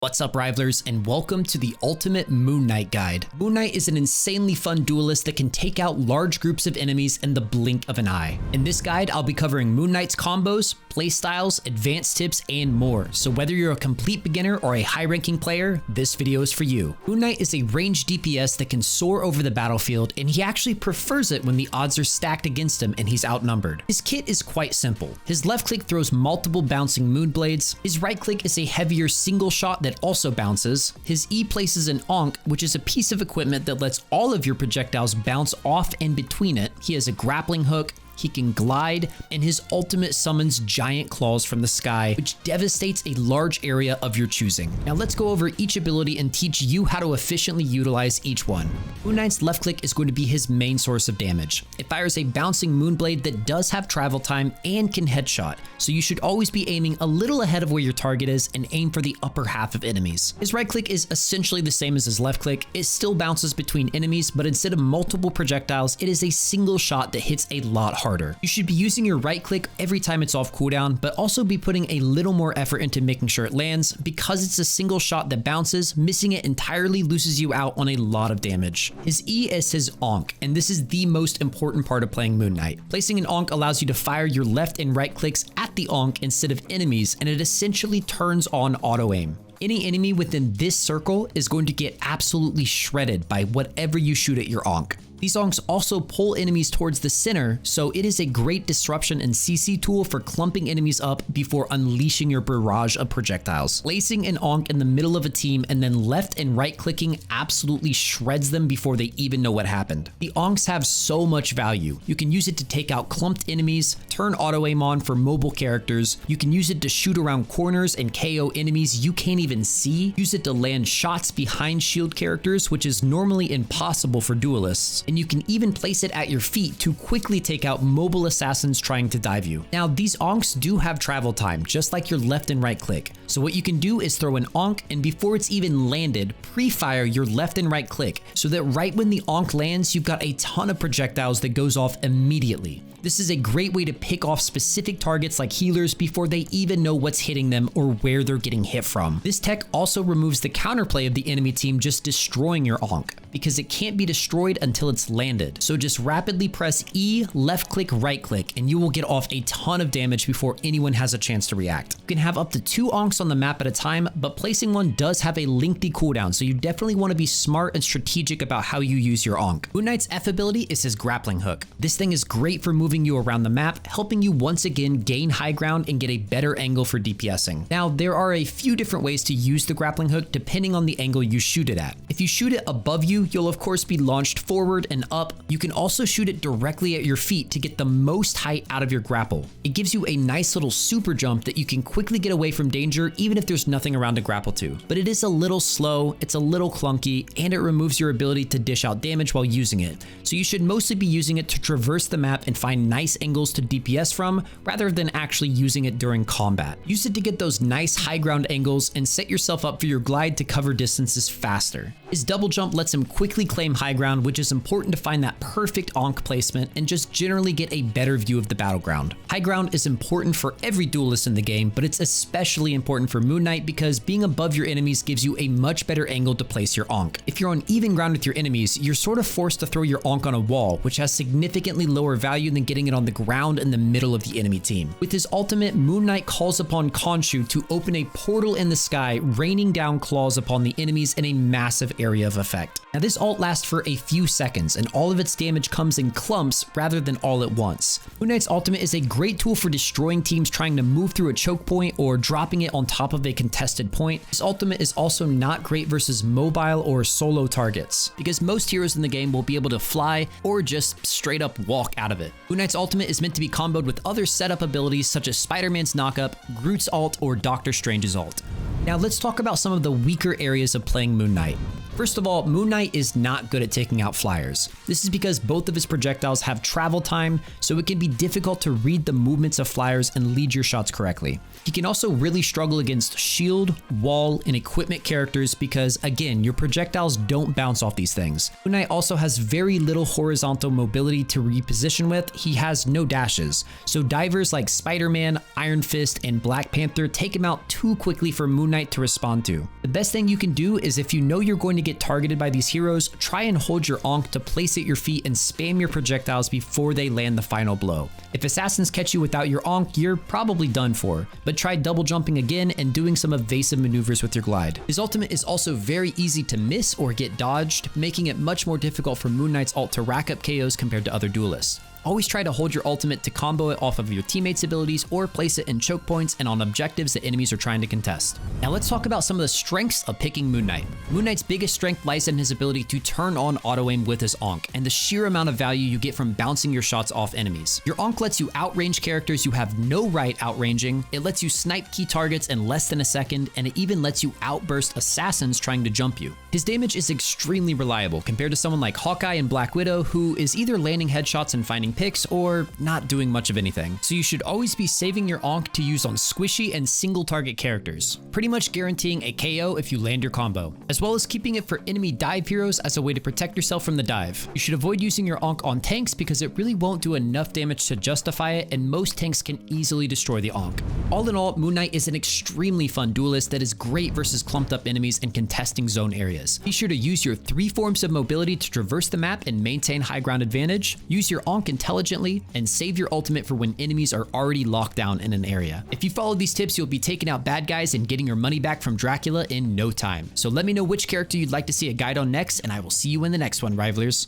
What's up, Rivalers, and welcome to the Ultimate Moon Knight Guide. Moon Knight is an insanely fun duelist that can take out large groups of enemies in the blink of an eye. In this guide, I'll be covering Moon Knight's combos, playstyles, advanced tips, and more. So whether you're a complete beginner or a high-ranking player, this video is for you. Moon Knight is a ranged DPS that can soar over the battlefield, and he actually prefers it when the odds are stacked against him and he's outnumbered. His kit is quite simple. His left click throws multiple bouncing moon blades. His right click is a heavier single shot that also bounces. His E places an Ankh, which is a piece of equipment that lets all of your projectiles bounce off and between it. He has a grappling hook. He can glide, and his ultimate summons giant claws from the sky, which devastates a large area of your choosing. Now let's go over each ability and teach you how to efficiently utilize each one. Moon Knight's left click is going to be his main source of damage. It fires a bouncing moonblade that does have travel time and can headshot, so you should always be aiming a little ahead of where your target is and aim for the upper half of enemies. His right click is essentially the same as his left click. It still bounces between enemies, but instead of multiple projectiles, it is a single shot that hits a lot harder. You should be using your right click every time it's off cooldown, but also be putting a little more effort into making sure it lands. Because it's a single shot that bounces, missing it entirely loses you out on a lot of damage. His E is his Ankh, and this is the most important part of playing Moon Knight. Placing an Ankh allows you to fire your left and right clicks at the Ankh instead of enemies, and it essentially turns on auto aim. Any enemy within this circle is going to get absolutely shredded by whatever you shoot at your Ankh. These Ankhs also pull enemies towards the center, so it is a great disruption and CC tool for clumping enemies up before unleashing your barrage of projectiles. Placing an Ankh in the middle of a team and then left and right clicking absolutely shreds them before they even know what happened. The Ankhs have so much value. You can use it to take out clumped enemies, turn auto aim on for mobile characters. You can use it to shoot around corners and KO enemies you can't even see. Use it to land shots behind shield characters, which is normally impossible for duelists. And you can even place it at your feet to quickly take out mobile assassins trying to dive you. Now, these Ankhs do have travel time, just like your left and right click. So what you can do is throw an Ankh, and before it's even landed, pre-fire your left and right click, so that right when the Ankh lands, you've got a ton of projectiles that goes off immediately. This is a great way to pick off specific targets like healers before they even know what's hitting them or where they're getting hit from. This tech also removes the counterplay of the enemy team just destroying your Ankh, because it can't be destroyed until it's landed. So just rapidly press E, left click, right click, and you will get off a ton of damage before anyone has a chance to react. You can have up to 2 Ankhs on the map at a time, but placing one does have a lengthy cooldown, so you definitely want to be smart and strategic about how you use your Ankh. Moon Knight's F ability is his grappling hook. This thing is great for moving you around the map, helping you once again gain high ground and get a better angle for DPSing. Now, there are a few different ways to use the grappling hook depending on the angle you shoot it at. If you shoot it above you, you'll of course be launched forward and up. You can also shoot it directly at your feet to get the most height out of your grapple. It gives you a nice little super jump that you can quickly get away from danger even if there's nothing around to grapple to. But it is a little slow, it's a little clunky, and it removes your ability to dish out damage while using it. So you should mostly be using it to traverse the map and find nice angles to DPS from, rather than actually using it during combat. Use it to get those nice high ground angles and set yourself up for your glide to cover distances faster. His double jump lets him quickly claim high ground, which is important to find that perfect Ankh placement and just generally get a better view of the battleground. High ground is important for every duelist in the game, but it's especially important for Moon Knight because being above your enemies gives you a much better angle to place your Ankh. If you're on even ground with your enemies, you're sort of forced to throw your Ankh on a wall, which has significantly lower value than getting it on the ground in the middle of the enemy team. With his ultimate, Moon Knight calls upon Khonshu to open a portal in the sky, raining down claws upon the enemies in a massive area of effect. Now, this ult lasts for a few seconds, and all of its damage comes in clumps rather than all at once. Moon Knight's ultimate is a great tool for destroying teams trying to move through a choke point or dropping it on top of a contested point. His ultimate is also not great versus mobile or solo targets, because most heroes in the game will be able to fly or just straight up walk out of it. Moon Knight's ultimate is meant to be comboed with other setup abilities such as Spider-Man's knockup, Groot's ult, or Doctor Strange's ult. Now let's talk about some of the weaker areas of playing Moon Knight. First of all, Moon Knight is not good at taking out flyers. This is because both of his projectiles have travel time, so it can be difficult to read the movements of flyers and lead your shots correctly. He can also really struggle against shield, wall, and equipment characters because, again, your projectiles don't bounce off these things. Moon Knight also has very little horizontal mobility to reposition with. He has no dashes, so divers like Spider-Man, Iron Fist, and Black Panther take him out too quickly for Moon Knight to respond to. The best thing you can do is, if you know you're going to get targeted by these heroes, try and hold your Ankh to place at your feet and spam your projectiles before they land the final blow. If assassins catch you without your Ankh, you're probably done for, but try double jumping again and doing some evasive maneuvers with your glide. His ultimate is also very easy to miss or get dodged, making it much more difficult for Moon Knight's ult to rack up KOs compared to other duelists. Always try to hold your ultimate to combo it off of your teammates' abilities or place it in choke points and on objectives that enemies are trying to contest. Now let's talk about some of the strengths of picking Moon Knight. Moon Knight's biggest strength lies in his ability to turn on auto-aim with his Ankh, and the sheer amount of value you get from bouncing your shots off enemies. Your Ankh lets you outrange characters you have no right outranging, it lets you snipe key targets in less than a second, and it even lets you outburst assassins trying to jump you. His damage is extremely reliable compared to someone like Hawkeye and Black Widow, who is either landing headshots and finding picks or not doing much of anything. So you should always be saving your Ankh to use on squishy and single target characters, pretty much guaranteeing a KO if you land your combo, as well as keeping it for enemy dive heroes as a way to protect yourself from the dive. You should avoid using your Ankh on tanks because it really won't do enough damage to justify it, and most tanks can easily destroy the Ankh. All in all, Moon Knight is an extremely fun duelist that is great versus clumped up enemies and contesting zone areas. Be sure to use your 3 forms of mobility to traverse the map and maintain high ground advantage, use your Ankh intelligently, and save your ultimate for when enemies are already locked down in an area. If you follow these tips, you'll be taking out bad guys and getting your money back from Dracula in no time. So let me know which character you'd like to see a guide on next, and I will see you in the next one, Rivalers.